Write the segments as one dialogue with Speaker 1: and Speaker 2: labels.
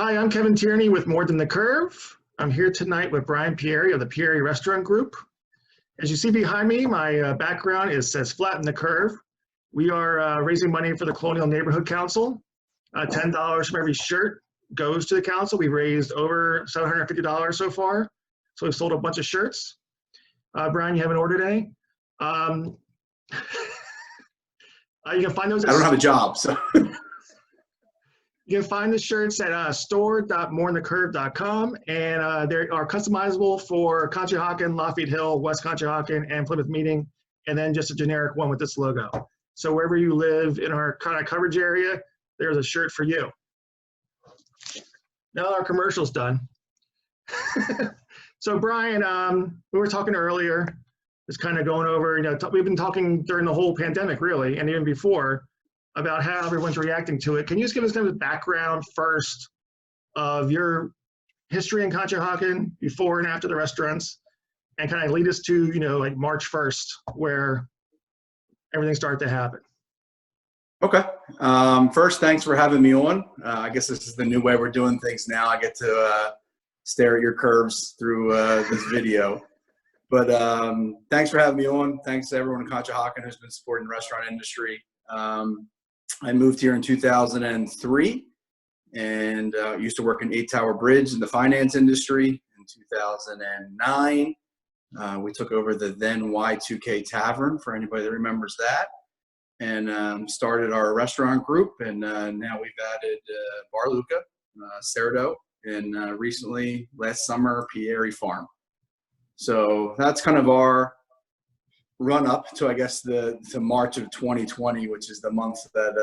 Speaker 1: Hi, I'm Kevin Tierney with More Than the Curve. I'm here tonight with Brian Pieri of the Pieri Restaurant Group. As you see behind me, my background says Flatten the Curve. We are raising money for the Colonial Neighborhood Council. $10 from every shirt goes to the council. We raised over $750 so far. So we've sold a bunch of shirts. Brian, you have an order today. You can find those.
Speaker 2: I don't have a job, so.
Speaker 1: You can find the shirts at store.MoreThanTheCurve.com, and they are customizable for Conshohocken, Lafayette Hill, West Conshohocken, and Plymouth Meeting, and then just a generic one with this logo. So wherever you live in our kind of coverage area, there's a shirt for you. Now our commercial's done. So Brian, we were talking earlier, just kind of going over, we've been talking during the whole pandemic, really, and even before, about how everyone's reacting to it. Can you just give us kind of a background first of your history in Conshohocken before and after the restaurants, and kind of lead us to, like March 1st, where everything started to happen?
Speaker 2: Okay. First, thanks for having me on. I guess this is the new way we're doing things now. I get to stare at your curves through this video. But thanks for having me on. Thanks to everyone in Conshohocken who's been supporting the restaurant industry. I moved here in 2003 and used to work in 8 Tower Bridge in the finance industry. In 2009, we took over the then Y2K Tavern, for anybody that remembers that, and started our restaurant group. And now we've added Bar Luca, Cerdo, and recently, last summer, Pieri Farm. So that's kind of our run up to, I guess, to March of 2020, which is the month that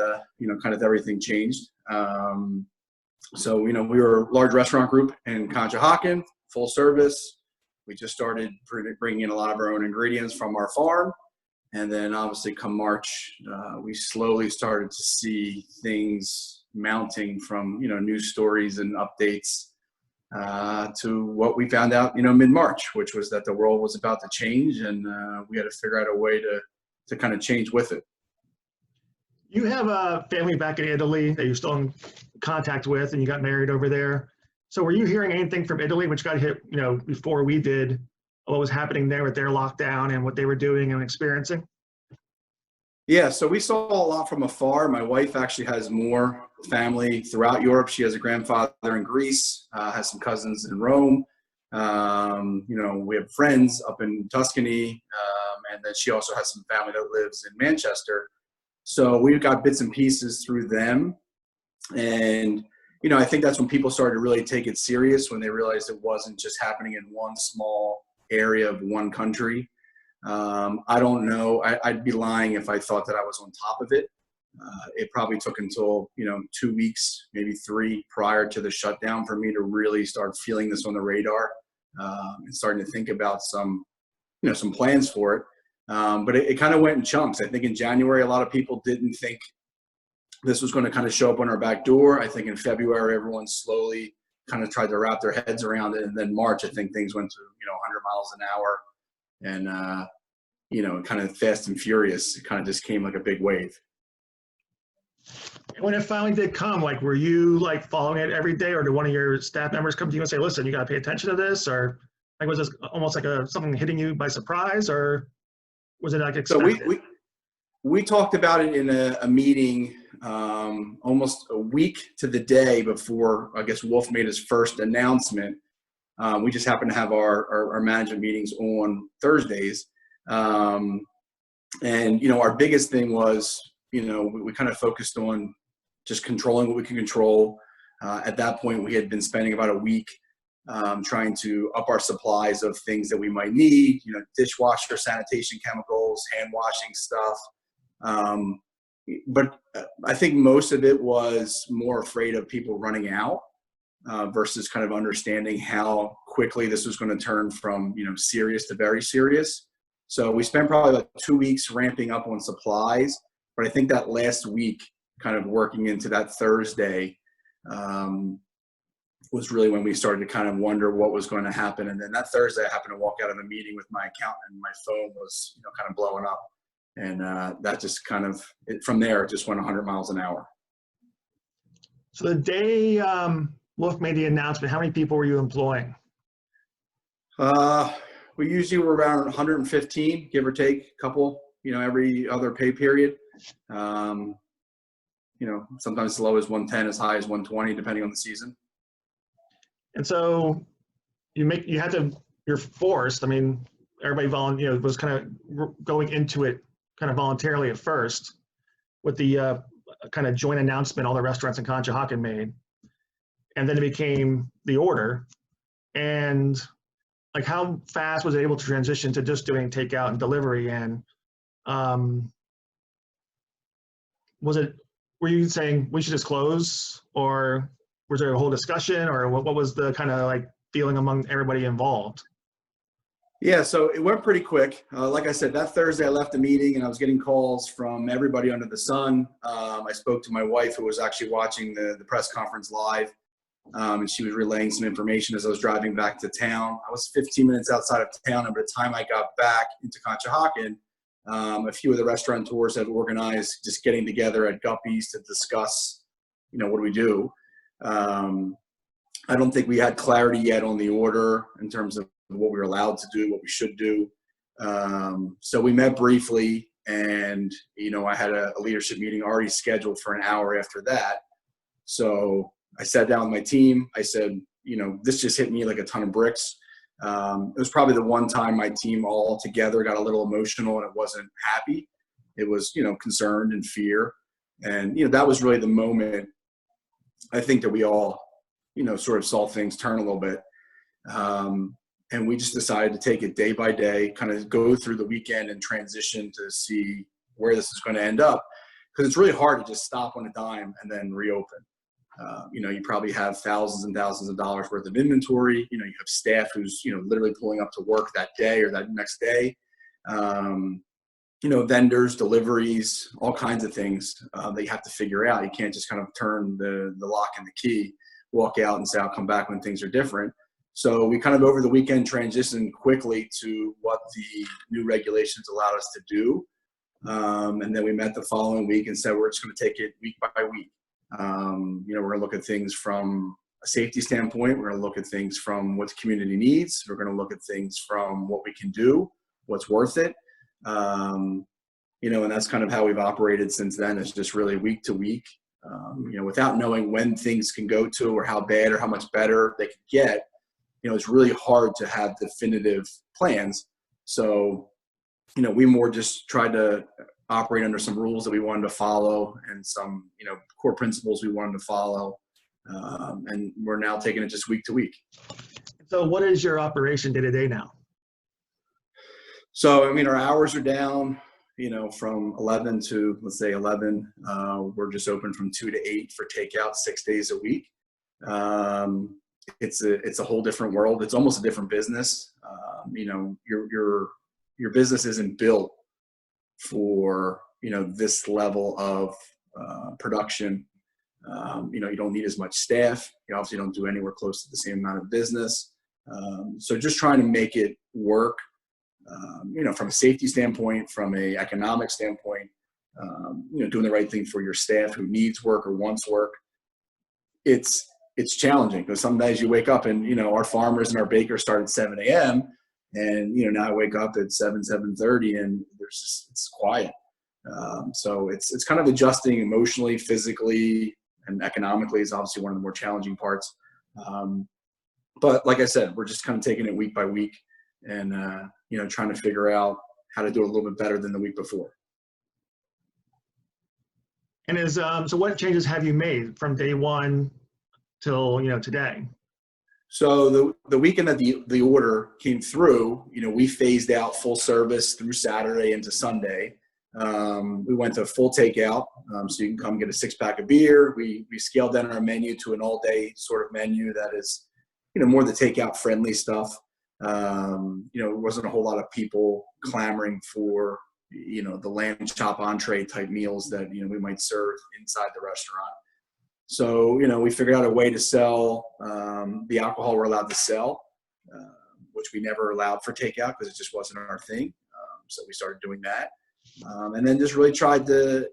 Speaker 2: kind of everything changed. So we were a large restaurant group in Conshohocken, full service. We just started bringing in a lot of our own ingredients from our farm, and then obviously come March, we slowly started to see things mounting from news stories and updates to what we found out, mid-March, which was that the world was about to change, and we had to figure out a way to kind of change with it.
Speaker 1: You have a family back in Italy that you're still in contact with, and you got married over there. So were you hearing anything from Italy, which got hit, before we did, what was happening there with their lockdown and what they were doing and experiencing?
Speaker 2: Yeah, so we saw a lot from afar. My wife actually has more family throughout Europe. She has a grandfather in Greece, has some cousins in Rome. We have friends up in Tuscany, and then she also has some family that lives in Manchester. So we've got bits and pieces through them. And, I think that's when people started to really take it serious, when they realized it wasn't just happening in one small area of one country. I don't know. I'd be lying if I thought that I was on top of it. It probably took until, 2 weeks, maybe 3 prior to the shutdown for me to really start feeling this on the radar, and starting to think about some plans for it. But it kind of went in chunks. I think in January, a lot of people didn't think this was going to kind of show up on our back door. I think in February, everyone slowly kind of tried to wrap their heads around it. And then March, I think things went to, 100 miles an hour. And, kind of fast and furious. It kind of just came like a big wave.
Speaker 1: When it finally did come, were you following it every day, or did one of your staff members come to you and say, listen, you got to pay attention to this? Or was this almost like something hitting you by surprise, or was it expected?
Speaker 2: So we talked about it in a meeting almost a week to the day before, I guess, Wolf made his first announcement. We just happened to have our management meetings on Thursdays. And, our biggest thing was, we kind of focused on just controlling what we can control. At that point, we had been spending about a week trying to up our supplies of things that we might need, dishwasher, sanitation chemicals, hand washing stuff. But I think most of it was more afraid of people running out versus kind of understanding how quickly this was going to turn from, serious to very serious. So we spent probably about 2 weeks ramping up on supplies, but I think that last week, kind of working into that Thursday, was really when we started to kind of wonder what was going to happen. And then that Thursday, I happened to walk out of a meeting with my accountant, and my phone was, kind of blowing up. And that just kind of, from there, it just went 100 miles an hour.
Speaker 1: So the day Wolf made the announcement, how many people were you employing?
Speaker 2: We usually were around 115, give or take, a couple, every other pay period. Sometimes as low as 110, as high as 120, depending on the season.
Speaker 1: And so you're forced. I mean, everybody was kind of going into it kind of voluntarily at first with the kind of joint announcement all the restaurants in Conshohocken made. And then it became the order. And like, how fast was it able to transition to just doing takeout and delivery? And were you saying we should just close, or was there a whole discussion, or what was the kind of like feeling among everybody involved?
Speaker 2: Yeah, so it went pretty quick. Like I said, that Thursday I left the meeting and I was getting calls from everybody under the sun. I spoke to my wife, who was actually watching the press conference live, and she was relaying some information as I was driving back to town. I was 15 minutes outside of town, and by the time I got back into Conshohocken, a few of the restaurateurs had organized just getting together at Guppy's to discuss, what do we do? I don't think we had clarity yet on the order in terms of what we were allowed to do, what we should do. So we met briefly, and, I had a leadership meeting already scheduled for an hour after that. So I sat down with my team. I said, this just hit me like a ton of bricks. It was probably the one time my team all together got a little emotional and it wasn't happy. It was, concerned and fear. And, that was really the moment, I think, that we all, sort of saw things turn a little bit. And we just decided to take it day by day, kind of go through the weekend and transition to see where this is going to end up. Because it's really hard to just stop on a dime and then reopen. You probably have thousands and thousands of dollars worth of inventory. You have staff who's, literally pulling up to work that day or that next day. Vendors, deliveries, all kinds of things that you have to figure out. You can't just kind of turn the lock and the key, walk out and say, I'll come back when things are different. So we kind of over the weekend transitioned quickly to what the new regulations allowed us to do. And then we met the following week and said, we're just going to take it week by week. We're going to look at things from a safety standpoint. We're going to look at things from what the community needs. We're going to look at things from what we can do, what's worth it. And that's kind of how we've operated since then. It's just really week to week, without knowing when things can go to or how bad or how much better they could get. It's really hard to have definitive plans. So, we more just tried to operate under some rules that we wanted to follow and some, core principles we wanted to follow. And we're now taking it just week to week.
Speaker 1: So what is your operation day to day now?
Speaker 2: So, our hours are down, from 11 to, let's say 11. We're just open from 2 to 8 for takeout 6 days a week. It's a whole different world. It's almost a different business. Your business isn't built for, this level of production. You don't need as much staff. You obviously don't do anywhere close to the same amount of business. So just trying to make it work, from a safety standpoint, from a economic standpoint, doing the right thing for your staff who needs work or wants work. It's challenging because some days you wake up and, our farmers and our bakers start at 7 a.m. and, now I wake up at 7:30 and it's quiet. So it's kind of adjusting emotionally, physically, and economically is obviously one of the more challenging parts. But like I said, we're just kind of taking it week by week and, trying to figure out how to do it a little bit better than the week before.
Speaker 1: And so what changes have you made from day one till, today?
Speaker 2: So the weekend that the order came through, we phased out full service through Saturday into Sunday. We went to full takeout, so you can come get a 6-pack of beer. We scaled down our menu to an all-day sort of menu that is, more the takeout friendly stuff. There wasn't a whole lot of people clamoring for, the lamb chop entree type meals that, we might serve inside the restaurant. So, we figured out a way to sell the alcohol we're allowed to sell, which we never allowed for takeout because it just wasn't our thing. So we started doing that. And then just really tried to,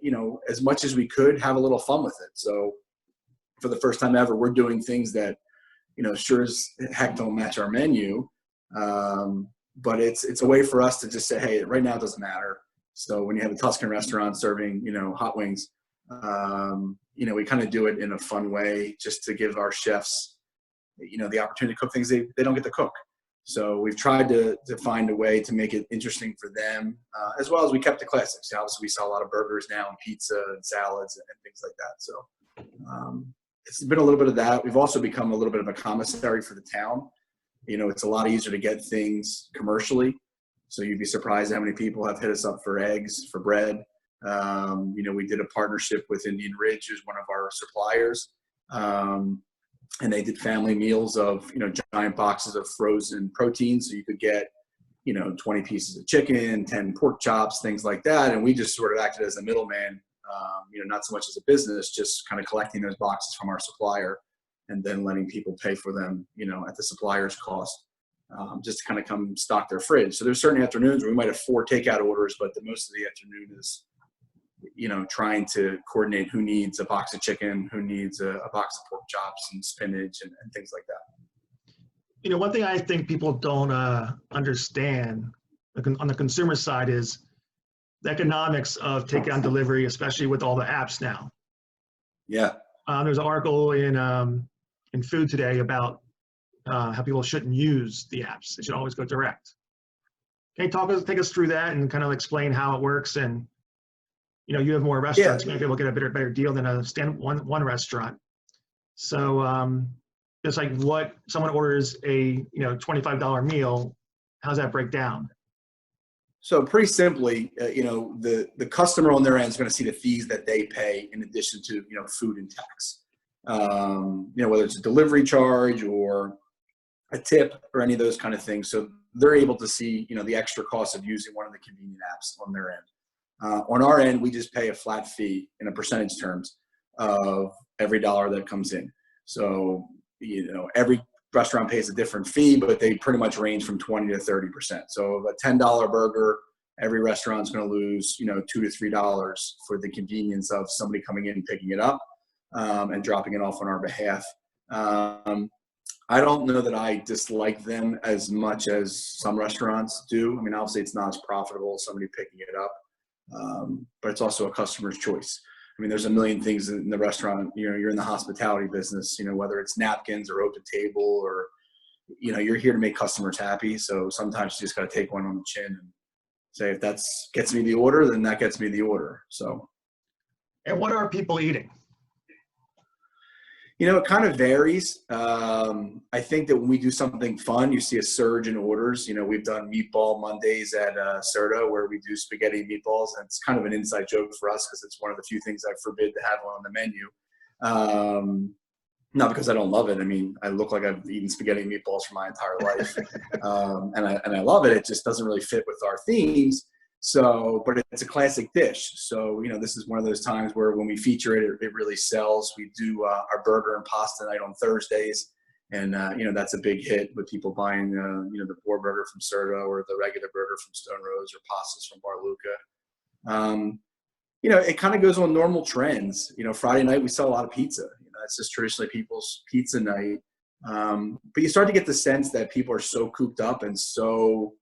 Speaker 2: as much as we could, have a little fun with it. So, for the first time ever, we're doing things that, sure as heck don't match our menu. But it's a way for us to just say, hey, right now it doesn't matter. So when you have a Tuscan restaurant serving, hot wings, we kind of do it in a fun way just to give our chefs, the opportunity to cook things they don't get to cook. So we've tried to find a way to make it interesting for them, as well as we kept the classics. Obviously, we sell a lot of burgers now and pizza and salads and things like that. So it's been a little bit of that. We've also become a little bit of a commissary for the town. It's a lot easier to get things commercially. So you'd be surprised how many people have hit us up for eggs, for bread. We did a partnership with Indian Ridge, who's one of our suppliers. And they did family meals of, giant boxes of frozen protein. So you could get, 20 pieces of chicken, 10 pork chops, things like that. And we just sort of acted as a middleman, not so much as a business, just kind of collecting those boxes from our supplier and then letting people pay for them, at the supplier's cost, just to kind of come stock their fridge. So there's certain afternoons where we might have 4 takeout orders, but the most of the afternoon is, trying to coordinate who needs a box of chicken, who needs a box of pork chops and spinach and things like that.
Speaker 1: One thing I think people don't understand on the consumer side is the economics of takeout delivery, especially with all the apps now.
Speaker 2: Yeah.
Speaker 1: There's an article in Food Today about how people shouldn't use the apps. They should always go direct. Can you take us through that and kind of explain how it works? And you have more restaurants, you might be able to get a better deal than a one restaurant. So it's like what someone orders a $25 meal, how's that break down?
Speaker 2: So pretty simply, the customer on their end is going to see the fees that they pay in addition to food and tax. Whether it's a delivery charge or a tip or any of those kind of things. So they're able to see the extra cost of using one of the convenient apps on their end. On our end, we just pay a flat fee in a percentage terms of every dollar that comes in. So, every restaurant pays a different fee, but they pretty much range from 20 to 30%. So a $10 burger, every restaurant's going to lose, $2 to $3 for the convenience of somebody coming in and picking it up and dropping it off on our behalf. I don't know that I dislike them as much as some restaurants do. I mean, obviously it's not as profitable as somebody picking it up. But it's also a customer's choice. I mean, there's a million things in the restaurant, you're in the hospitality business, whether it's napkins or open table or, you're here to make customers happy. So sometimes you just got to take one on the chin and say, if that gets me the order, then that gets me the order. So.
Speaker 1: And what are people eating?
Speaker 2: It kind of varies. I think that when we do something fun, you see a surge in orders. We've done meatball Mondays at Serta where we do spaghetti and meatballs. And it's kind of an inside joke for us because it's one of the few things I forbid to have on the menu. Not because I don't love it. I mean, I look like I've eaten spaghetti and meatballs for my entire life. And I love it. It just doesn't really fit with our themes. So, but it's a classic dish. So, this is one of those times where when we feature it, it really sells. We do our burger and pasta night on Thursdays. And, that's a big hit with people buying, the boar burger from Serta or the regular burger from Stone Rose or pastas from Bar Luca. It kind of goes on normal trends. Friday night, we sell a lot of pizza. That's just traditionally people's pizza night. But you start to get the sense that people are so cooped up and so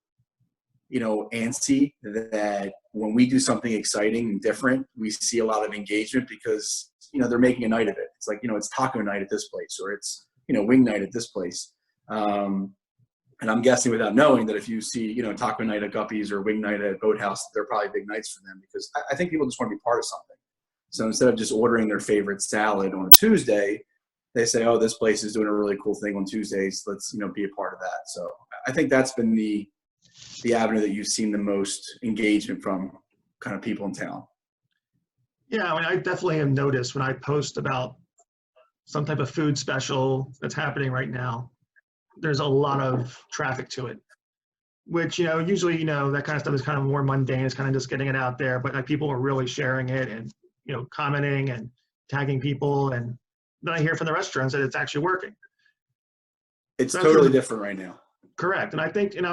Speaker 2: antsy that when we do something exciting and different, we see a lot of engagement because, they're making a night of it. It's like, it's taco night at this place or it's, wing night at this place. And I'm guessing without knowing that if you see, taco night at Guppy's or wing night at Boathouse, they're probably big nights for them because I think people just want to be part of something. So instead of just ordering their favorite salad on a Tuesday, they say, oh, this place is doing a really cool thing on Tuesdays. Let's, be a part of that. So I think that's been the avenue that you've seen the most engagement from kind of people in town.
Speaker 1: Yeah, I mean, I definitely have noticed when I post about some type of food special that's happening right now, there's a lot of traffic to it, which, usually, that kind of stuff is kind of more mundane. It's kind of just getting it out there, but like people are really sharing it and, commenting and tagging people. And then I hear from the restaurants that it's actually working.
Speaker 2: It's totally different right now.
Speaker 1: Correct. And I think, when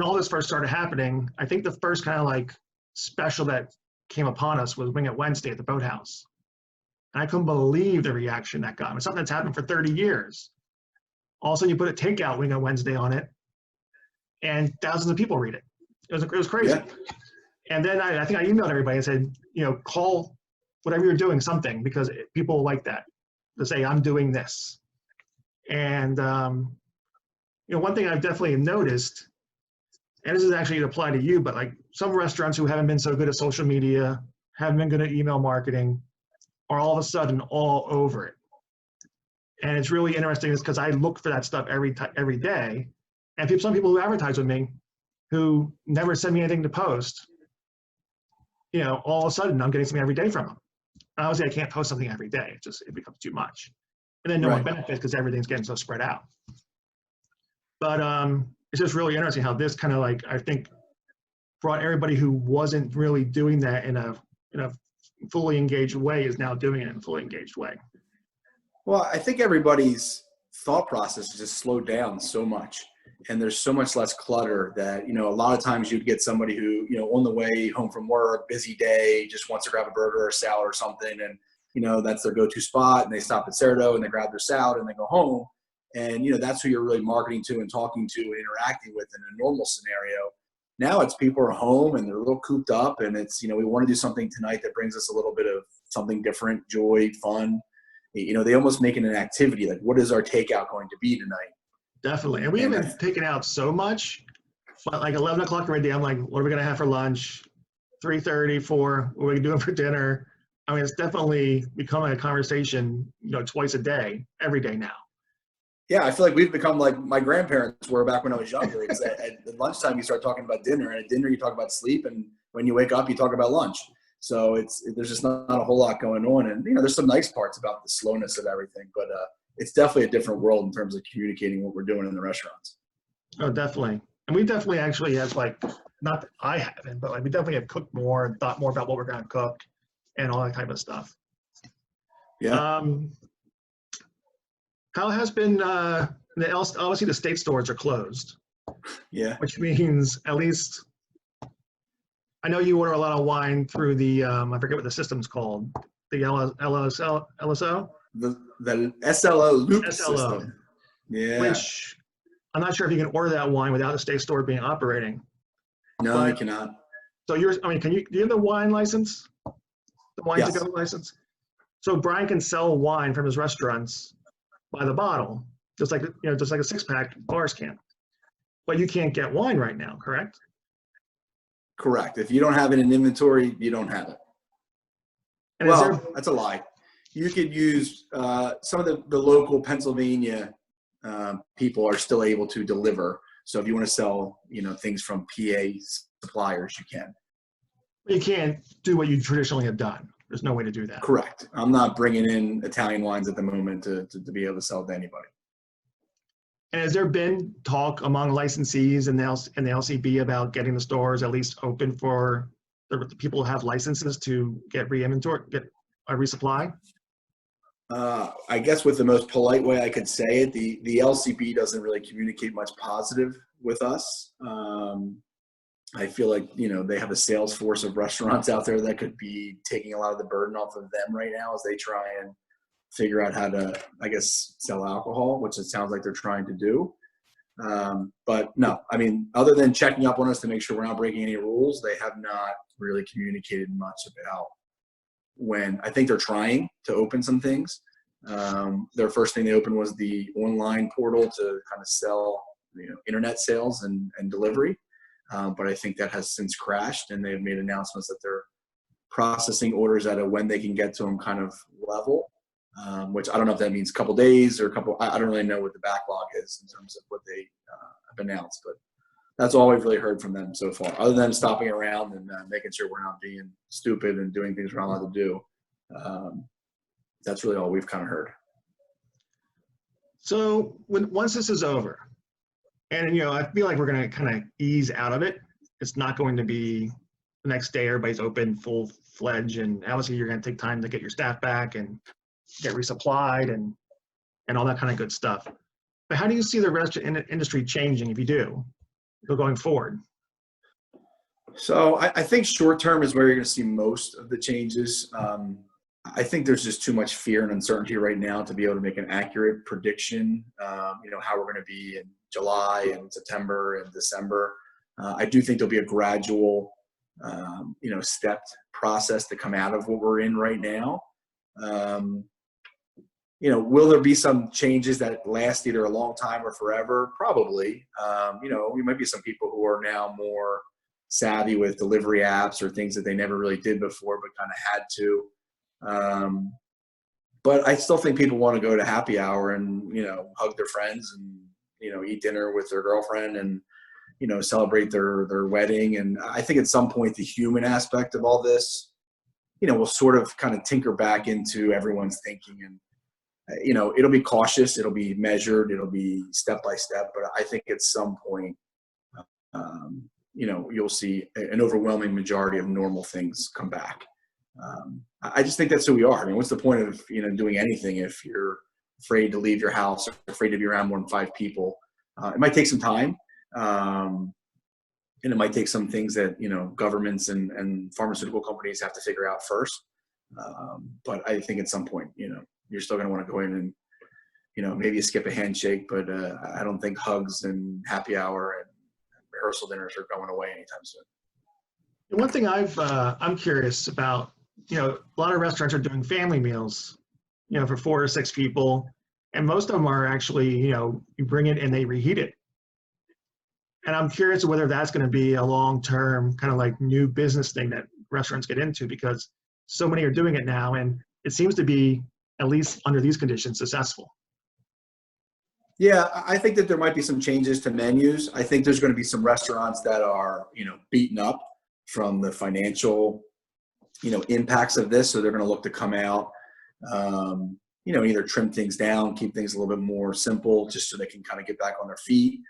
Speaker 1: all this first started happening, I think the first kind of like special that came upon us was Wing It Wednesday at the Boathouse. And I couldn't believe the reaction that got. It's something that's happened for 30 years. All of a sudden you put a takeout wing on Wednesday on it, and thousands of people read it. It was crazy.
Speaker 2: Yeah.
Speaker 1: And then I think I emailed everybody and said, call whatever you're doing something, because people like that, to say, I'm doing this. And, one thing I've definitely noticed, and this is actually apply to you, but like some restaurants who haven't been so good at social media, haven't been good at email marketing, are all of a sudden all over it. And it's really interesting because I look for that stuff every day. And some people who advertise with me who never send me anything to post, all of a sudden I'm getting something every day from them. Obviously, I can't post something every day. It becomes too much. And then no one benefits because everything's getting so spread out. But it's just really interesting how this kind of I think brought everybody who wasn't really doing that in a fully engaged way is now doing it in a fully engaged way.
Speaker 2: Well, I think everybody's thought process has just slowed down so much, and there's so much less clutter that, a lot of times you'd get somebody who, on the way home from work, busy day, just wants to grab a burger or a salad or something. And, that's their go-to spot, and they stop at Cerdo and they grab their salad and they go home. And, that's who you're really marketing to and talking to and interacting with in a normal scenario. Now it's people are home and they're a little cooped up, and it's, we want to do something tonight that brings us a little bit of something different, joy, fun. They almost make it an activity. Like, what is our takeout going to be tonight?
Speaker 1: Definitely. And we haven't taken out so much, but like 11 o'clock every day, I'm like, what are we going to have for lunch? 3:30, 4, what are we doing for dinner? I mean, it's definitely becoming a conversation, twice a day, every day now.
Speaker 2: Yeah, I feel like we've become like my grandparents were back when I was younger. It's at lunchtime, you start talking about dinner, and at dinner, you talk about sleep, and when you wake up, you talk about lunch. So there's just not a whole lot going on. And, there's some nice parts about the slowness of everything, but it's definitely a different world in terms of communicating what we're doing in the restaurants.
Speaker 1: Oh, definitely. And we definitely actually have not that I haven't, but we definitely have cooked more and thought more about what we're going to cook and all that type of stuff.
Speaker 2: Yeah.
Speaker 1: How has been, obviously the state stores are closed.
Speaker 2: Yeah.
Speaker 1: Which means at least, I know you order a lot of wine through the, I forget what the system's called, the LSO?
Speaker 2: The SLO loop
Speaker 1: SLO,
Speaker 2: system. Yeah.
Speaker 1: which I'm not sure if you can order that wine without the state store being operating.
Speaker 2: No, I cannot.
Speaker 1: So do you have the wine license? The wine to go license? So Brian can sell wine from his restaurants by the bottle, just like a 6-pack bars can. But you can't get wine right now, correct?
Speaker 2: Correct. If you don't have it in inventory, you don't have it.
Speaker 1: And
Speaker 2: that's a lie. You could use some of the local Pennsylvania people are still able to deliver. So if you want to sell, things from PA suppliers, you can.
Speaker 1: You can't do what you traditionally have done. There's no way to do that.
Speaker 2: Correct. I'm not bringing in Italian wines at the moment to be able to sell to anybody.
Speaker 1: And has there been talk among licensees and the LCB about getting the stores at least open for the people who have licenses to get get a resupply?
Speaker 2: I guess with the most polite way I could say it, the LCB doesn't really communicate much positive with us. I feel like, they have a sales force of restaurants out there that could be taking a lot of the burden off of them right now as they try and figure out how to, I guess, sell alcohol, which it sounds like they're trying to do. But no, other than checking up on us to make sure we're not breaking any rules, they have not really communicated much about when. I think they're trying to open some things. Their first thing they opened was the online portal to kind of sell, internet sales and delivery. But I think that has since crashed, and they've made announcements that they're processing orders at a when they can get to them kind of level, which I don't know if that means a couple days or I don't really know what the backlog is in terms of what they have announced, but that's all we've really heard from them so far, other than stopping around and making sure we're not being stupid and doing things we're not allowed to do. That's really all we've kind of heard.
Speaker 1: So once this is over, and I feel like we're going to kind of ease out of it. It's not going to be the next day everybody's open full-fledged, and obviously you're going to take time to get your staff back and get resupplied and all that kind of good stuff. But how do you see the restaurant industry changing if you do going forward?
Speaker 2: So I think short term is where you're going to see most of the changes. I think there's just too much fear and uncertainty right now to be able to make an accurate prediction, how we're going to be in July and September and December. I do think there'll be a gradual, stepped process to come out of what we're in right now. Will there be some changes that last either a long time or forever? Probably. We might be some people who are now more savvy with delivery apps or things that they never really did before, but kind of had to. But I still think people want to go to happy hour and, hug their friends and, eat dinner with their girlfriend and, celebrate their wedding. And I think at some point the human aspect of all this, will sort of kind of tinker back into everyone's thinking. And, it'll be cautious, it'll be measured, it'll be step by step. But I think at some point, you'll see an overwhelming majority of normal things come back. I just think that's who we are. I mean, what's the point of, doing anything if you're afraid to leave your house or afraid to be around more than 5 people? It might take some time. And it might take some things that, governments and pharmaceutical companies have to figure out first. But I think at some point, you're still going to want to go in and, maybe skip a handshake, but I don't think hugs and happy hour and rehearsal dinners are going away anytime soon.
Speaker 1: One thing I'm curious about, a lot of restaurants are doing family meals, for 4 or 6 people, and most of them are actually, you bring it and they reheat it. And I'm curious whether that's going to be a long-term kind of like new business thing that restaurants get into, because so many are doing it now, and it seems to be, at least under these conditions, successful.
Speaker 2: Yeah, I think that there might be some changes to menus. I think there's going to be some restaurants that are, beaten up from the financial, impacts of this. So they're going to look to come out, either trim things down, keep things a little bit more simple, just so they can kind of get back on their feet.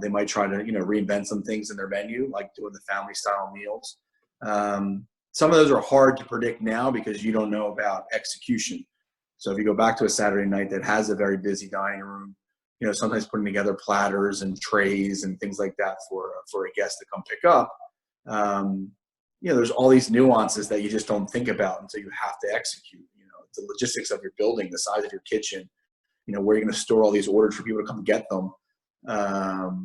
Speaker 2: They might try to, reinvent some things in their menu, like doing the family style meals. Some of those are hard to predict now because you don't know about execution. So if you go back to a Saturday night that has a very busy dining room, sometimes putting together platters and trays and things like that for a guest to come pick up, there's all these nuances that you just don't think about until you have to execute. The logistics of your building, the size of your kitchen, where you're going to store all these orders for people to come get them, and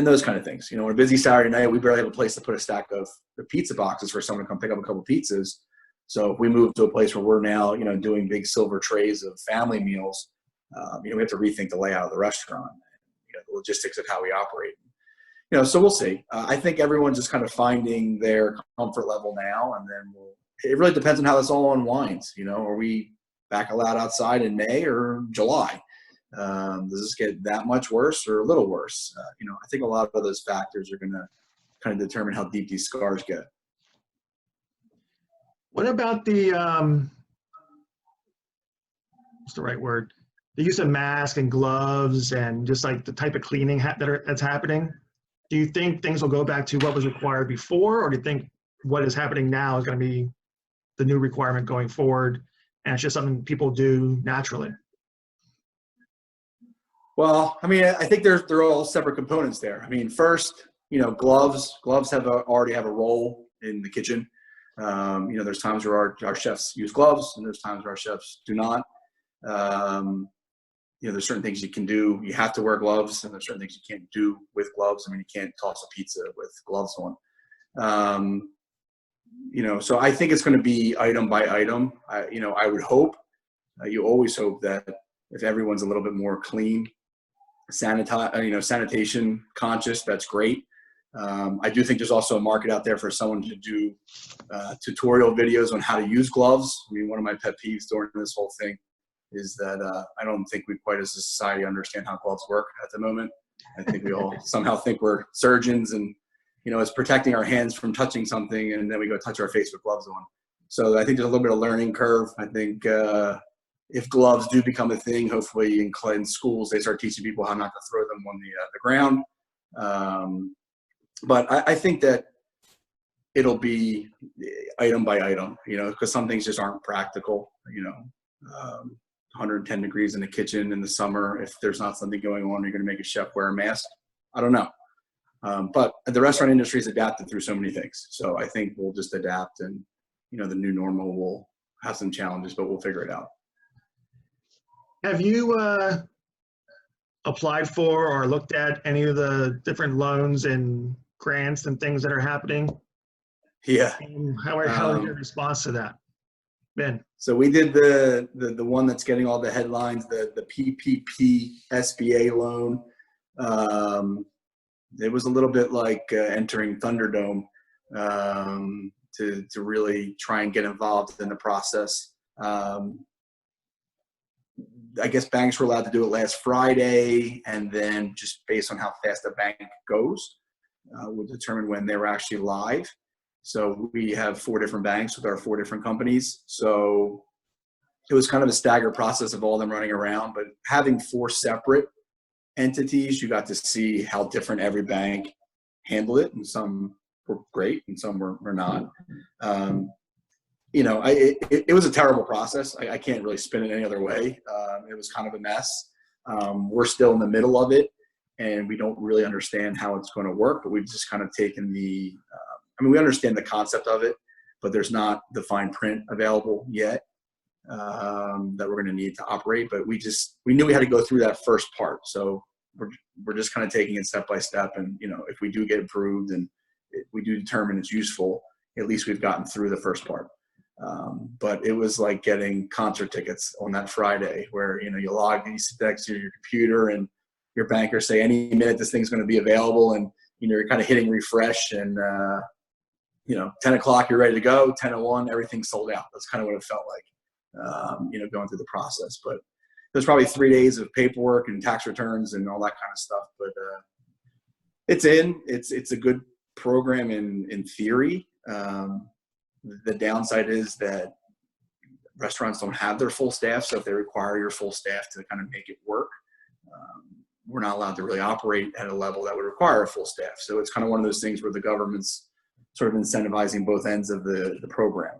Speaker 2: those kind of things. On a busy Saturday night, we barely have a place to put a stack of the pizza boxes for someone to come pick up a couple pizzas. So if we move to a place where we're now, doing big silver trays of family meals, we have to rethink the layout of the restaurant, the logistics of how we operate. So we'll see. I think everyone's just kind of finding their comfort level now, and then it really depends on how this all unwinds. Are we back allowed outside in May or July? Does this get that much worse or a little worse? I think a lot of those factors are going to kind of determine how deep these scars get.
Speaker 1: What about the, what's the right word? The use of masks and gloves and just like the type of cleaning that's happening. Do you think things will go back to what was required before, or do you think what is happening now is going to be the new requirement going forward, and it's just something people do naturally?
Speaker 2: Well, I mean, I think they're all separate components there. I mean, first, gloves already have a role in the kitchen. There's times where our chefs use gloves, and there's times where our chefs do not. There's certain things you can do. You have to wear gloves, and there's certain things you can't do with gloves. I mean, you can't toss a pizza with gloves on. So I think it's going to be item by item. I would hope, you always hope that if everyone's a little bit more clean, sanitation conscious, that's great. I do think there's also a market out there for someone to do tutorial videos on how to use gloves. I mean, one of my pet peeves during this whole thing is that I don't think we quite as a society understand how gloves work at the moment. I think we all somehow think we're surgeons and, it's protecting our hands from touching something, and then we go touch our face with gloves on. So I think there's a little bit of learning curve. I think if gloves do become a thing, hopefully in schools, they start teaching people how not to throw them on the ground. But I think that it'll be item by item, because some things just aren't practical, 110 degrees in the kitchen in the summer. If there's not something going on, you're going to make a chef wear a mask. I don't know. But the restaurant industry has adapted through so many things. So I think we'll just adapt, and, the new normal have some challenges, but we'll figure it out.
Speaker 1: Have you applied for or looked at any of the different loans and grants and things that are happening?
Speaker 2: Yeah.
Speaker 1: And how is your response to that been?
Speaker 2: So we did the one that's getting all the headlines, the PPP SBA loan. It was a little bit like entering Thunderdome to really try and get involved in the process. I guess banks were allowed to do it last Friday, and then just based on how fast the bank goes, would determine when they were actually live. So we have 4 different banks with our 4 different companies. So it was kind of a staggered process of all them running around, but having 4 separate entities, you got to see how different every bank handled it, and some were great and some were not. You know, it was a terrible process. I can't really spin it any other way. It was kind of a mess. We're still in the middle of it, and we don't really understand how it's going to work, but we've just kind of taken I mean, we understand the concept of it, but there's not the fine print available yet that we're going to need to operate. But we knew we had to go through that first part. So we're just kind of taking it step by step. And, you know, if we do get approved and we do determine it's useful, at least we've gotten through the first part. But it was like getting concert tickets on that Friday where, you know, you log in, you sit next to your computer and your bankers say any minute this thing's going to be available, and, you know, you're kind of hitting refresh and, you know, 10 o'clock, you're ready to go. 10:01, everything's sold out. That's kind of what it felt like, you know, going through the process. But there's probably 3 days of paperwork and tax returns and all that kind of stuff. But it's a good program in theory. The downside is that restaurants don't have their full staff. So if they require your full staff to kind of make it work, we're not allowed to really operate at a level that would require a full staff. So it's kind of one of those things where the government's sort of incentivizing both ends of the program.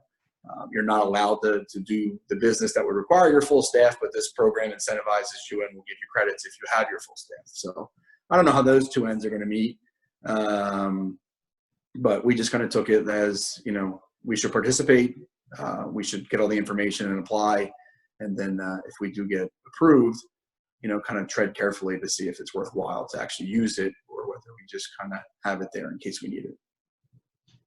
Speaker 2: You're not allowed to do the business that would require your full staff, but this program incentivizes you and will give you credits if you have your full staff. So I don't know how those 2 ends are going to meet. But we just kind of took it as, you know, we should participate. We should get all the information and apply. And then if we do get approved, you know, kind of tread carefully to see if it's worthwhile to actually use it or whether we just kind of have it there in case we need it.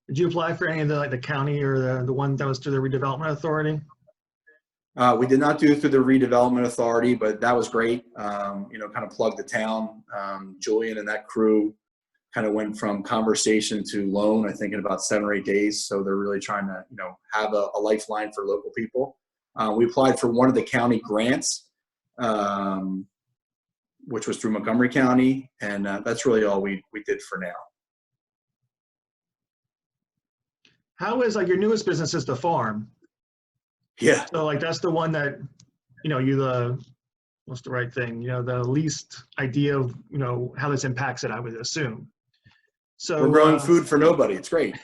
Speaker 1: Did you apply for any of the county or the one that was through the redevelopment authority?
Speaker 2: We did not do it through the redevelopment authority, but that was great. You know, kind of plugged the town. Julian and that crew kind of went from conversation to loan, I think, in about 7 or 8 days. So they're really trying to, you know, have a lifeline for local people. We applied for one of the county grants, which was through Montgomery County, and that's really all we did for now.
Speaker 1: How is, like, your newest business is the farm?
Speaker 2: Yeah.
Speaker 1: So, like, that's the one that, you know, what's the right thing? You know, the least idea of, you know, how this impacts it, I would assume. So
Speaker 2: we're growing food for nobody. It's great.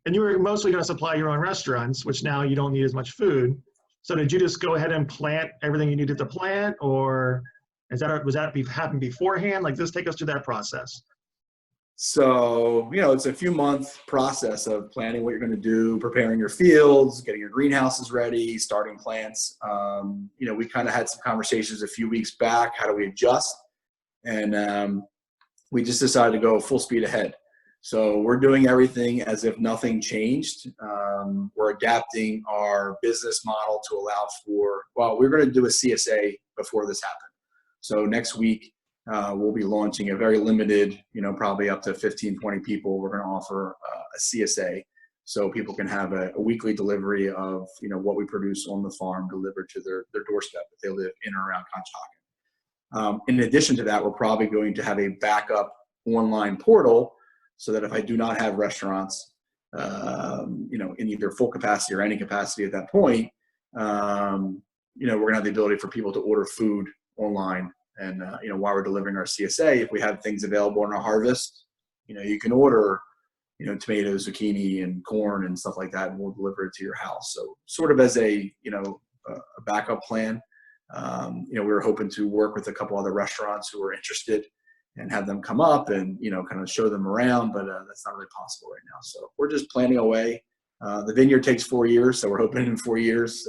Speaker 1: And you were mostly going to supply your own restaurants, which now you don't need as much food. So did you just go ahead and plant everything you needed to plant, or was that happen beforehand? Like, just take us through that process.
Speaker 2: So, you know, it's a few month process of planning what you're going to do, preparing your fields, getting your greenhouses ready, starting plants. You know, we kind of had some conversations a few weeks back. How do we adjust? And we just decided to go full speed ahead. So we're doing everything as if nothing changed. We're adapting our business model to allow for, well, we're going to do a CSA before this happened. So next week, we'll be launching a very limited, you know, probably up to 15, 20 people. We're going to offer a CSA so people can have a weekly delivery of, you know, what we produce on the farm delivered to their doorstep if they live in or around Conshohocken. In addition to that, we're probably going to have a backup online portal so that if I do not have restaurants, you know, in either full capacity or any capacity at that point, you know, we're going to have the ability for people to order food online. And, you know, while we're delivering our CSA, if we have things available in our harvest, you know, you can order, you know, tomatoes, zucchini, and corn and stuff like that, and we'll deliver it to your house. So sort of as a, you know, a backup plan. You know, we were hoping to work with a couple other restaurants who were interested and have them come up and, you know, kind of show them around, but that's not really possible right now. So we're just planning away. The vineyard takes 4 years, so we're hoping in 4 years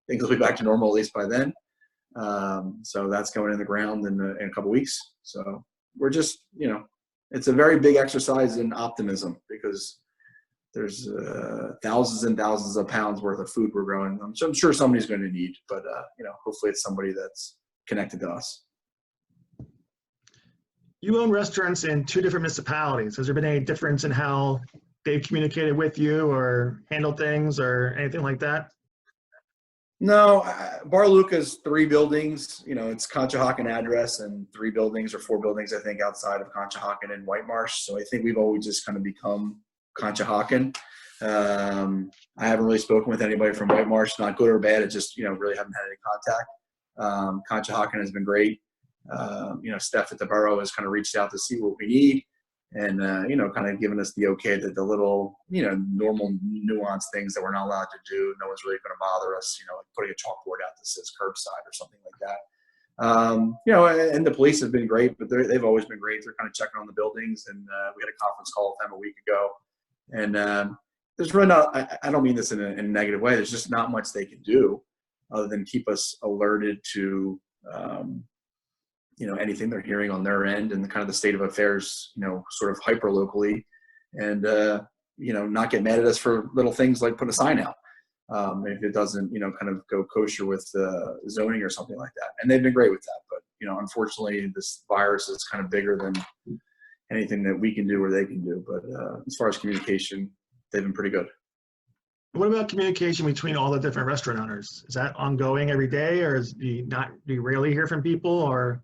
Speaker 2: things will be back to normal at least by then. So that's going in the ground in a couple weeks. So we're just, it's a very big exercise in optimism because there's thousands and thousands of pounds worth of food we're growing. I'm sure somebody's going to need, but hopefully it's somebody that's connected to us.
Speaker 1: You own restaurants in 2 different municipalities. Has there been any difference in how they've communicated with you or handled things or anything like that?
Speaker 2: No, Bar Luca's 3 buildings. It's Conshohocken address and 3 buildings or 4 buildings, I think, outside of Conshohocken and White Marsh. So I think we've always just kind of become Conshohocken. I haven't really spoken with anybody from White Marsh, not good or bad. It just, really haven't had any contact. Conshohocken has been great. Steph at the borough has kind of reached out to see what we need and, kind of given us the okay that the little, normal nuanced things that we're not allowed to do, no one's really going to bother us, like putting a chalkboard out that says curbside or something like that. And the police have been great, but they've always been great. They're kind of checking on the buildings, and we had a conference call with them a week ago. And there's really not, I don't mean this in a negative way, there's just not much they can do other than keep us alerted to, anything they're hearing on their end and the kind of the state of affairs, sort of hyper locally, and, not get mad at us for little things like put a sign out. If it doesn't, kind of go kosher with zoning or something like that. And they've been great with that. But, unfortunately, this virus is kind of bigger than anything that we can do or they can do. But as far as communication, they've been pretty good.
Speaker 1: What about communication between all the different restaurant owners? Is that ongoing every day, or do you rarely hear from people, or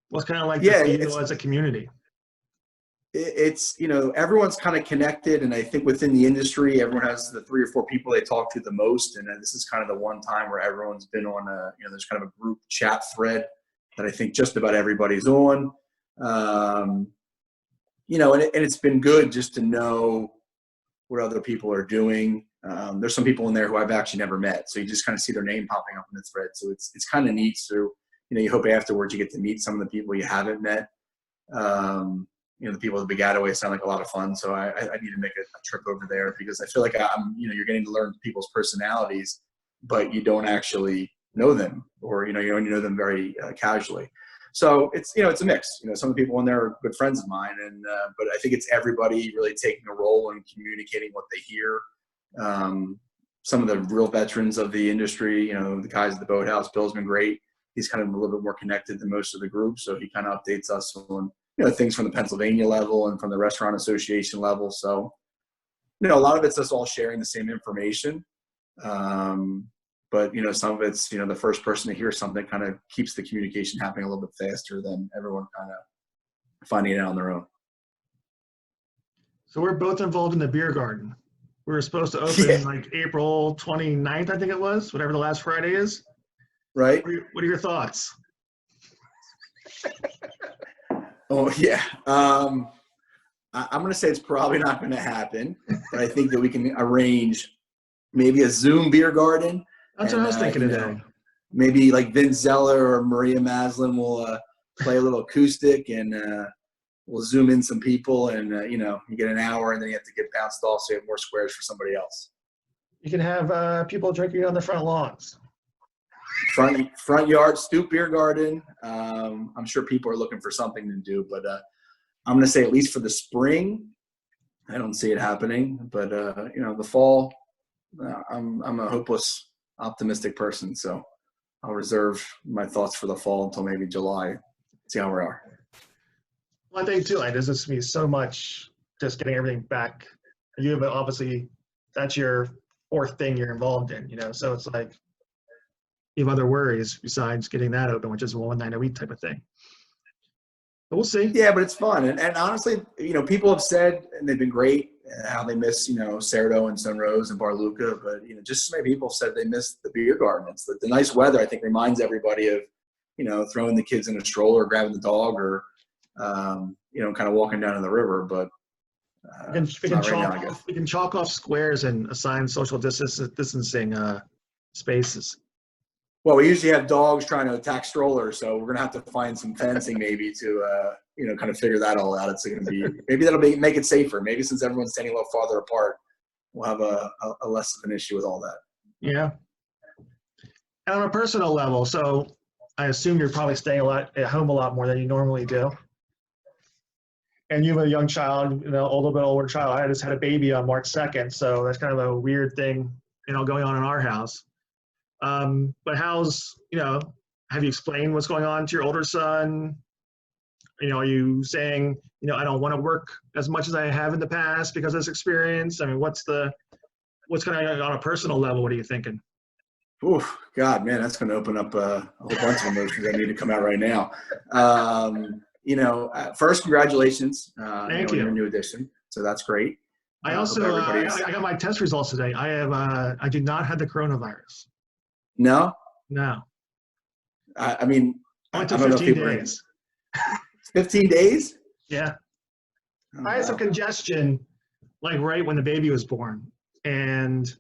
Speaker 1: what's kind of like the feel as a community?
Speaker 2: It's, everyone's kind of connected, and I think within the industry, everyone has the 3 or 4 people they talk to the most, and this is kind of the one time where everyone's been on there's kind of a group chat thread that I think just about everybody's on. And it's been good just to know what other people are doing. There's some people in there who I've actually never met, so you just kind of see their name popping up in the thread. So it's kind of neat. So you hope afterwards you get to meet some of the people you haven't met. The people at the Big Attaway sound like a lot of fun, so I need to make a trip over there because I feel like you're getting to learn people's personalities, but you don't actually know them, or you only know them very casually. So it's it's a mix. Some of the people in there are good friends of mine, and but I think it's everybody really taking a role and communicating what they hear. Some of the real veterans of the industry, the guys at the Boathouse, Bill's been great. He's kind of a little bit more connected than most of the group, so he kind of updates us on things from the Pennsylvania level and from the Restaurant Association level. So a lot of it's us all sharing the same information. But some of it's the first person to hear something kind of keeps the communication happening a little bit faster than everyone kind of finding it out on their own.
Speaker 1: So we're both involved in the beer garden. We were supposed to open like April 29th, I think it was, whatever the last Friday is.
Speaker 2: Right.
Speaker 1: What are your thoughts?
Speaker 2: Oh yeah. I'm going to say it's probably not going to happen, but I think that we can arrange maybe a Zoom beer garden.
Speaker 1: That's what I was thinking today.
Speaker 2: Maybe like Vince Zeller or Maria Maslin will play a little acoustic, and we'll Zoom in some people, and you get an hour, and then you have to get bounced off so you have more squares for somebody else.
Speaker 1: You can have people drinking on the front lawns.
Speaker 2: Front yard, stoop beer garden. I'm sure people are looking for something to do, but I'm going to say at least for the spring, I don't see it happening. But the fall, I'm a hopeless, optimistic person, so I'll reserve my thoughts for the fall until maybe July. See how we are.
Speaker 1: Well, I think too, there's just going to be so much just getting everything back. You have obviously that's your 4th thing you're involved in, so it's like you have other worries besides getting that open, which is 1 night a week type of thing. But we'll see.
Speaker 2: Yeah, but it's fun. And honestly, people have said, and they've been great, how they miss, Cerdo and Sunrose and Bar Luca. But, just so many people have said they miss the beer garden. It's the nice weather, I think, reminds everybody of, throwing the kids in a stroller, grabbing the dog, or, kind of walking down to the river. But we can chalk off squares and assign social distancing
Speaker 1: spaces.
Speaker 2: Well, we usually have dogs trying to attack strollers, so we're gonna have to find some fencing maybe to kind of figure that all out. It's gonna be maybe that'll make it safer. Maybe since everyone's standing a little farther apart, we'll have a less of an issue with all that.
Speaker 1: Yeah. And on a personal level, so I assume you're probably staying at home a lot more than you normally do. And you have a young child, a little bit older child. I just had a baby on March 2nd, so that's kind of a weird thing, going on in our house. But have you explained what's going on to your older son? Are you saying, I don't want to work as much as I have in the past because of this experience? I mean, what's kind of on a personal level? What are you thinking?
Speaker 2: Oof, God, man, that's going to open up a whole bunch of emotions that need to come out right now. First, congratulations.
Speaker 1: Thank you.
Speaker 2: On your new addition. So that's great.
Speaker 1: I also, I got my test results today. I did not have the coronavirus.
Speaker 2: No?
Speaker 1: No.
Speaker 2: I mean,
Speaker 1: I went
Speaker 2: I
Speaker 1: to
Speaker 2: don't
Speaker 1: 15
Speaker 2: know if
Speaker 1: days.
Speaker 2: 15 days?
Speaker 1: Yeah.
Speaker 2: Oh,
Speaker 1: I had some congestion, like right when the baby was born. And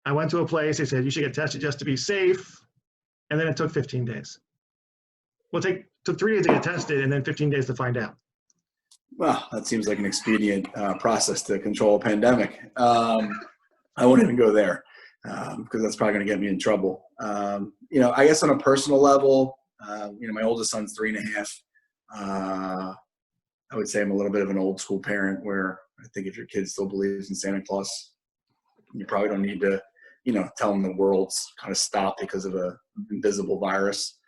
Speaker 1: I went to a place, they said, you should get tested just to be safe. And then it took 15 days. Well, it took 3 days to get tested and then 15 days to find out.
Speaker 2: Well, that seems like an expedient process to control a pandemic. I won't even go there because that's probably going to get me in trouble. I guess on a personal level, my oldest son's 3.5. I would say I'm a little bit of an old school parent where I think if your kid still believes in Santa Claus, you probably don't need to, tell them the world's kind of stopped because of a invisible virus.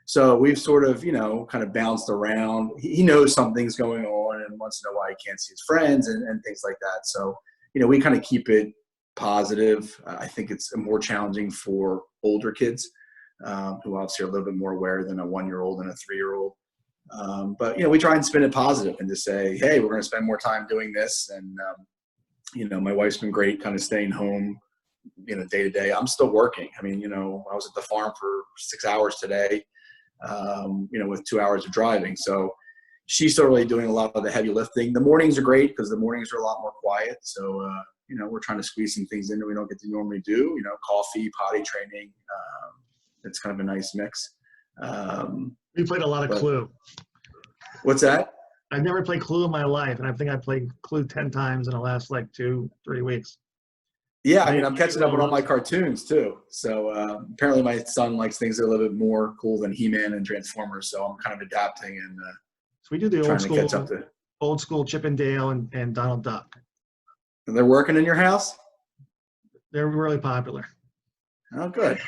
Speaker 2: So we've sort of, kind of bounced around. He knows something's going on and wants to know why he can't see his friends and things like that. So, we kind of keep it positive. I think it's more challenging for older kids who obviously are a little bit more aware than a 1-year-old and a 3-year-old. But, we try and spin it positive and just say, hey, we're going to spend more time doing this. And, my wife's been great kind of staying home, day to day. I'm still working. I mean, I was at the farm for 6 hours today, with 2 hours of driving. So she's still really doing a lot of the heavy lifting. The mornings are great because the mornings are a lot more quiet. So, we're trying to squeeze some things in that we don't get to normally do, coffee, potty training. It's kind of a nice mix.
Speaker 1: We played a lot of Clue.
Speaker 2: What's that?
Speaker 1: I've never played Clue in my life, and I think I played Clue 10 times in the last 2-3 weeks.
Speaker 2: Yeah, I mean, I'm catching up on all my cartoons too. So apparently my son likes things that are a little bit more cool than He-Man and Transformers. So I'm kind of adapting and
Speaker 1: so we do the old school Chip and Dale and Donald Duck.
Speaker 2: And they're working in your house?
Speaker 1: They're really popular.
Speaker 2: Oh, good.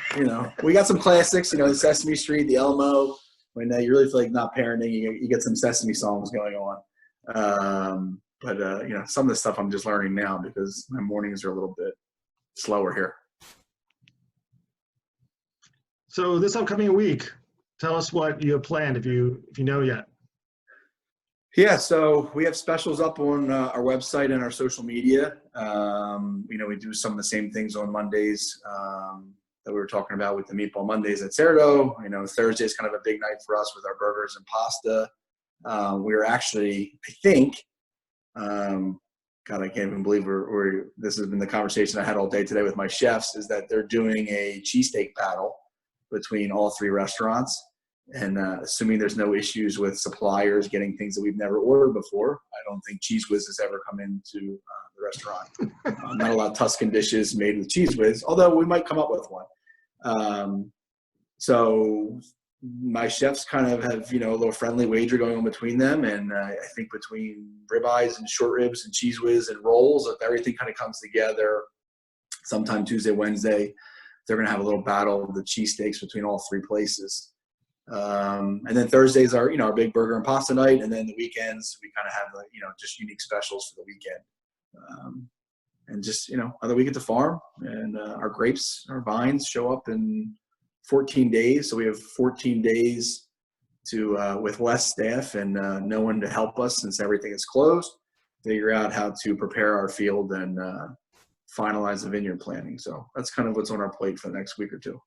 Speaker 2: We got some classics, the Sesame Street, the Elmo. When you really feel like not parenting, you get some Sesame songs going on. But some of the stuff I'm just learning now because my mornings are a little bit slower here.
Speaker 1: So this upcoming week, tell us what you have planned if you know yet.
Speaker 2: Yeah, so we have specials up on our website and our social media. We do some of the same things on Mondays that we were talking about with the Meatball Mondays at Cerdo. Thursday is kind of a big night for us with our burgers and pasta. We're actually, I think, God, I can't even believe this has been the conversation I had all day today with my chefs, is that they're doing a cheesesteak battle between all 3 restaurants. And assuming there's no issues with suppliers getting things that we've never ordered before, I don't think Cheese Whiz has ever come into the restaurant. Not a lot of Tuscan dishes made with Cheese Whiz, although we might come up with one. So my chefs kind of have, a little friendly wager going on between them. And I think between ribeyes and short ribs and Cheese Whiz and rolls, if everything kind of comes together sometime Tuesday, Wednesday, they're going to have a little battle of the cheesesteaks between all 3 places. And then Thursdays are, our big burger and pasta night. And then the weekends, we kind of have, just unique specials for the weekend. And just, another week at the farm, and our grapes, our vines show up in 14 days. So we have 14 days to, with less staff and no one to help us since everything is closed, figure out how to prepare our field and finalize the vineyard planning. So that's kind of what's on our plate for the next week or 2.
Speaker 1: So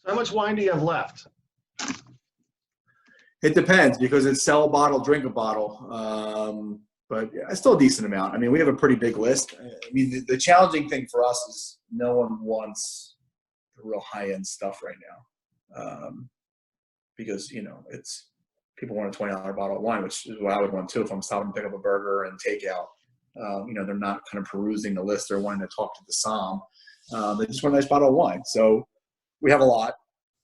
Speaker 1: how much wine do you have left?
Speaker 2: It depends because it's sell a bottle, drink a bottle. But yeah, it's still a decent amount. I mean, we have a pretty big list. I mean, the challenging thing for us is no one wants the real high-end stuff right now. Because, it's people want a $20 bottle of wine, which is what I would want too if I'm stopping to pick up a burger and takeout. They're not kind of perusing the list. They're wanting to talk to the som. They just want a nice bottle of wine. So we have a lot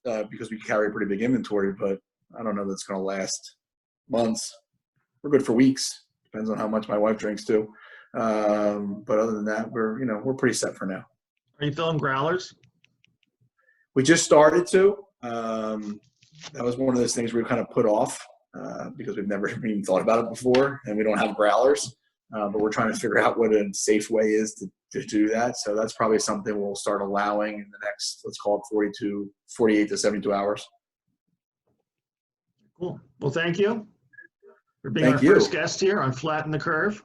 Speaker 2: because we carry a pretty big inventory, but I don't know that it's going to last months. We're good for weeks. Depends on how much my wife drinks too. But other than that, we're pretty set for now.
Speaker 1: Are you filling growlers?
Speaker 2: We just started to. That was one of those things we kind of put off because we've never even thought about it before, and we don't have growlers. But we're trying to figure out what a safe way is to do that. So that's probably something we'll start allowing in the next, let's call it 48 to 72 hours.
Speaker 1: Cool. Well, thank you for being our first guest here on Flatten the Curve.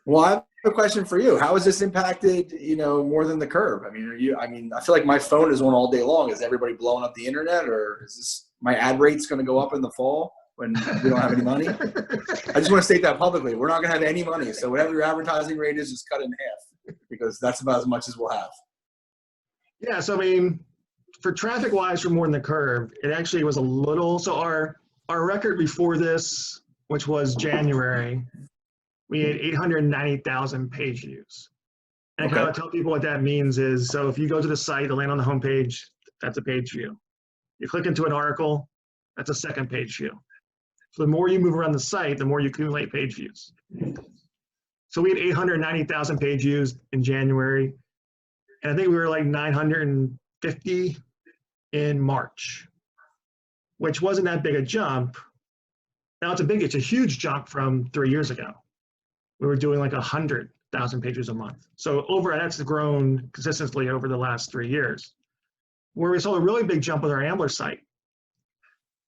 Speaker 2: Well, I have a question for you. How has this impacted, More Than the Curve? I mean, I feel like my phone is on all day long. Is everybody blowing up the internet, or is my ad rate's going to go up in the fall when we don't have any money? I just want to state that publicly. We're not going to have any money. So whatever your advertising rate is, just cut it in half because that's about as much as we'll have.
Speaker 1: Yeah. So, I mean, for traffic wise for More Than the Curve, it actually was a little, so our record before this, which was January, we had 890,000 page views. And I kind of tell people what that means is, so if you go to the site, to land on the homepage, that's a page view. You click into an article, that's a second page view. So the more you move around the site, the more you accumulate page views. So we had 890,000 page views in January, and I think we were like 950 in March, which wasn't that big a jump. Now it's a huge jump from 3 years ago. We were doing like 100,000 pages a month. So that's grown consistently over the last 3 years. Where we saw a really big jump with our Ambler site.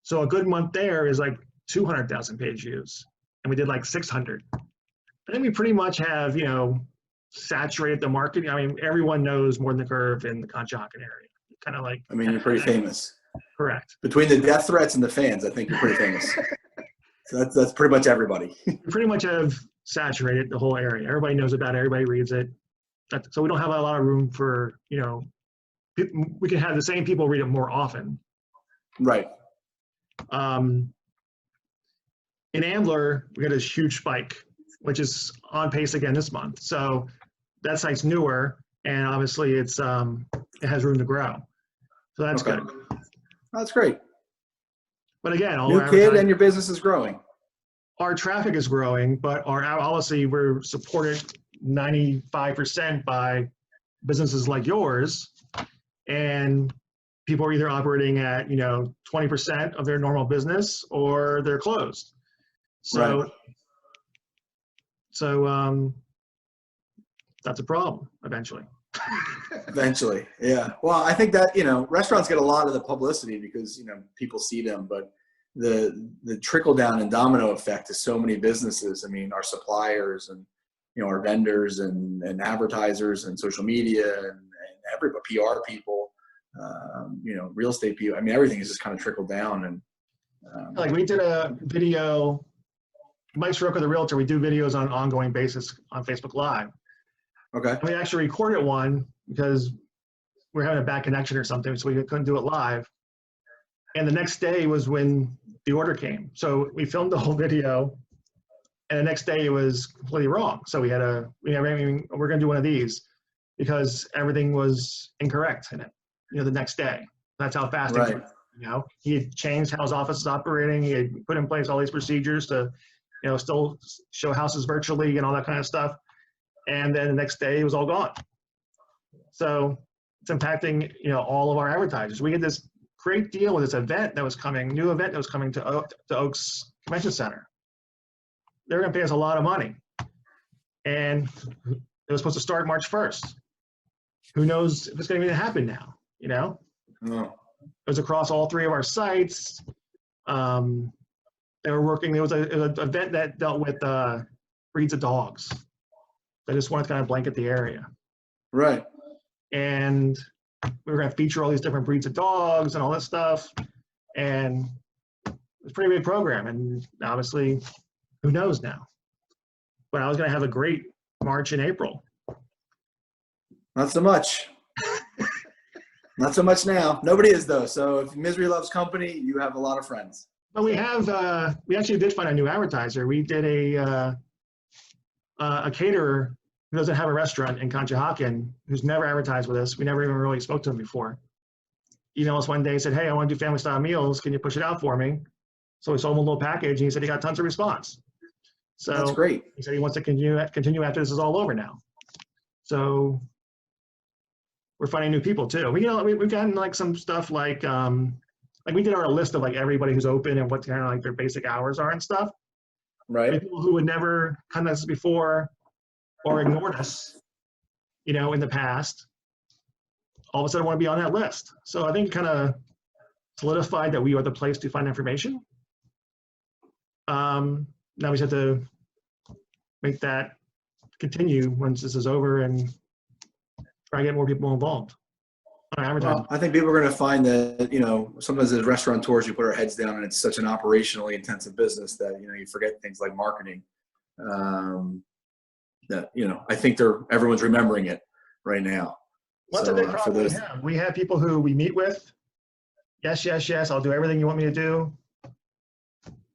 Speaker 1: So a good month there is like 200,000 page views, and we did like 600. I think we pretty much have, saturated the market. I mean, everyone knows More Than the Curve in the Conshohocken area. Kind of like.
Speaker 2: I mean, you're pretty famous.
Speaker 1: Correct.
Speaker 2: Between the death threats and the fans, I think you're pretty famous. So that's pretty much everybody.
Speaker 1: We pretty much have saturated the whole area. Everybody knows about it. Everybody reads it. So we don't have a lot of room for, we can have the same people read it more often.
Speaker 2: Right.
Speaker 1: In Ambler, we got this huge spike, which is on pace again this month. So that site's newer, and obviously it has room to grow. So that's good.
Speaker 2: That's great.
Speaker 1: But again,
Speaker 2: new kid and your business is growing.
Speaker 1: Our traffic is growing, but obviously we're supported 95% by businesses like yours, and people are either operating at 20% of their normal business or they're closed. So that's a problem eventually.
Speaker 2: Eventually, yeah. Well, I think that restaurants get a lot of the publicity because people see them, but the trickle down and domino effect to so many businesses. I mean, our suppliers and our vendors and advertisers and social media and everybody, PR people, real estate people. I mean, everything has just kind of trickled down. And
Speaker 1: like we did a video, Mike Soroka, the realtor, we do videos on an ongoing basis on Facebook Live.
Speaker 2: Okay.
Speaker 1: We actually recorded one because we're having a bad connection or something, so we couldn't do it live. And the next day was when the order came. So we filmed the whole video, and the next day it was completely wrong. So we're going to do one of these because everything was incorrect in it, the next day. That's how fast it went. He had changed how his office is operating. He had put in place all these procedures to, still show houses virtually and all that kind of stuff. And then the next day it was all gone. So it's impacting, all of our advertisers. We had this great deal with this event that was coming, new event that was coming to Oaks Convention Center. They were going to pay us a lot of money. And it was supposed to start March 1st. Who knows if it's going to even happen now, No. It was across all three of our sites. They were working, it was an event that dealt with breeds of dogs. They just wanted to kind of blanket the area.
Speaker 2: Right.
Speaker 1: And we were going to feature all these different breeds of dogs and all this stuff. And it was a pretty big program. And obviously, who knows now? But I was going to have a great March and April.
Speaker 2: Not so much. Not so much now. Nobody is, though. So if misery loves company, you have a lot of friends. But
Speaker 1: we actually did find a new advertiser. We did a a caterer who doesn't have a restaurant in Conshohocken, who's never advertised with us. We never even really spoke to him before. Emailed us one day, said, hey, I want to do family style meals. Can you push it out for me? So we sold him a little package, and he said he got tons of response. So
Speaker 2: That's great.
Speaker 1: he said he wants to continue after this is all over now. So we're finding new people too. We've gotten like some stuff like we did our list of like everybody who's open and what kind of like their basic hours are and stuff.
Speaker 2: Right.
Speaker 1: People who would never contact us before or ignored us, in the past, all of a sudden want to be on that list. So I think it kind of solidified that we are the place to find information. Now we just have to make that continue once this is over and try to get more people involved on advertising.
Speaker 2: Well, I think people are going to find that, sometimes as restaurateurs, you put our heads down and it's such an operationally intensive business that, you forget things like marketing. I think everyone's remembering it right now.
Speaker 1: What's a big problem we have? We have people who we meet with. Yes, yes, yes. I'll do everything you want me to do.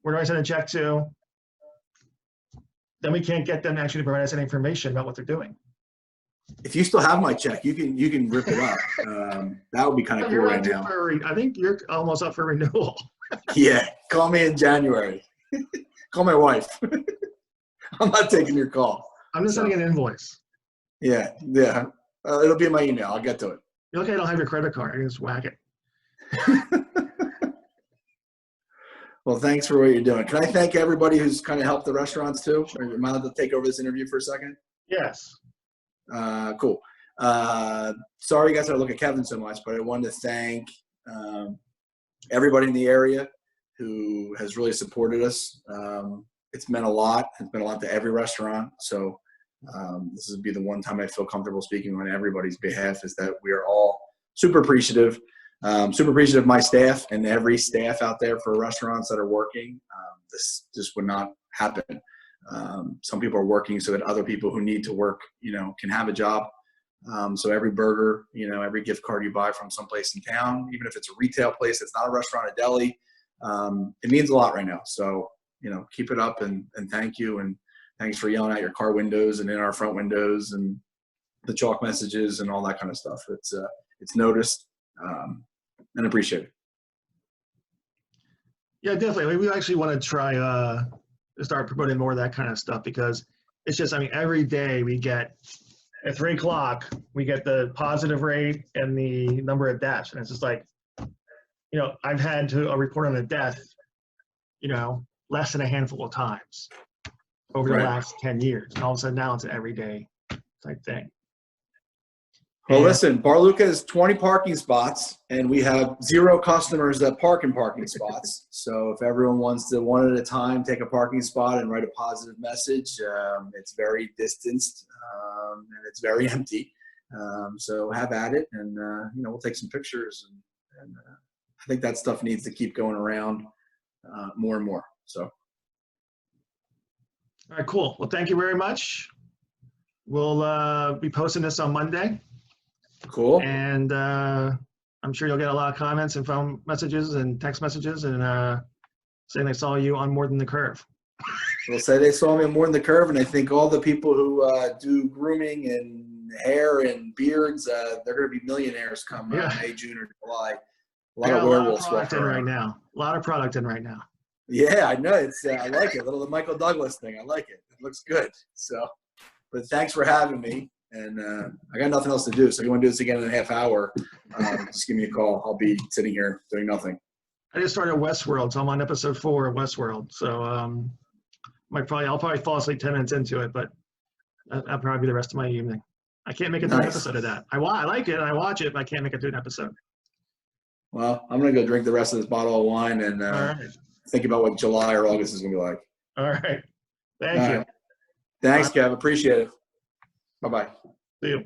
Speaker 1: Where do I send a check to? Then we can't get them actually to provide us any information about what they're doing.
Speaker 2: If you still have my check, you can rip it up. That would be kind of cool right now.
Speaker 1: I think you're almost up for renewal.
Speaker 2: Yeah, call me in January. Call my wife. I'm not taking your call.
Speaker 1: I'm just sending an invoice.
Speaker 2: Yeah. It'll be in my email. I'll get to it.
Speaker 1: You're okay, I don't have your credit card. I can just whack it.
Speaker 2: Well, thanks for what you're doing. Can I thank everybody who's kind of helped the restaurants too? Am I allowed to take over this interview for a second?
Speaker 1: Yes.
Speaker 2: Cool. Sorry, you guys, I look at Kevin so much, but I wanted to thank everybody in the area who has really supported us. It's meant a lot. It's meant a lot to every restaurant. So this would be the one time I feel comfortable speaking on everybody's behalf, is that we are all super appreciative. Super appreciative of my staff and every staff out there for restaurants that are working. This just would not happen. Some people are working so that other people who need to work, can have a job. So every burger, every gift card you buy from someplace in town, even if it's a retail place, it's not a restaurant, a deli, it means a lot right now. So, keep it up and thank you. And thanks for yelling out your car windows and in our front windows and the chalk messages and all that kind of stuff. It's noticed and appreciated.
Speaker 1: Yeah, definitely. We actually want to try to start promoting more of that kind of stuff, because it's just, every day we get, at 3 o'clock, we get the positive rate and the number of deaths. And it's just like, I've had to report on a death, less than a handful of times over the last 10 years. And all of a sudden now it's an everyday type thing.
Speaker 2: Well, listen, Bar Luca has 20 parking spots, and we have 0 customers that park in parking spots. So if everyone wants to, one at a time, take a parking spot and write a positive message, it's very distanced and it's very empty. So have at it, and we'll take some pictures. And I think that stuff needs to keep going around more and more. So.
Speaker 1: All right, cool. Well, thank you very much. We'll be posting this on Monday.
Speaker 2: Cool.
Speaker 1: And I'm sure you'll get a lot of comments and phone messages and text messages and saying they saw you on More Than the Curve.
Speaker 2: They'll say they saw me on More Than the Curve, and I think all the people who do grooming and hair and beards, they're going to be millionaires come May, June, or July. A lot of werewolves walking around.
Speaker 1: A lot of product in right now.
Speaker 2: Yeah, I know. I like it. A little the Michael Douglas thing. I like it. It looks good. So, but thanks for having me. And I got nothing else to do. So if you want to do this again in a half hour, just give me a call. I'll be sitting here doing nothing.
Speaker 1: I just started Westworld, so I'm on episode 4 of Westworld. So I'll probably fall asleep 10 minutes into it, but that'll probably be the rest of my evening. I can't make it through an episode of that. I like it and I watch it, but I can't make it through an episode.
Speaker 2: Well, I'm going to go drink the rest of this bottle of wine and think about what July or August is going to be like.
Speaker 1: All right. Thank you.
Speaker 2: Thanks, Kev. Appreciate it. Bye-bye.
Speaker 1: See you.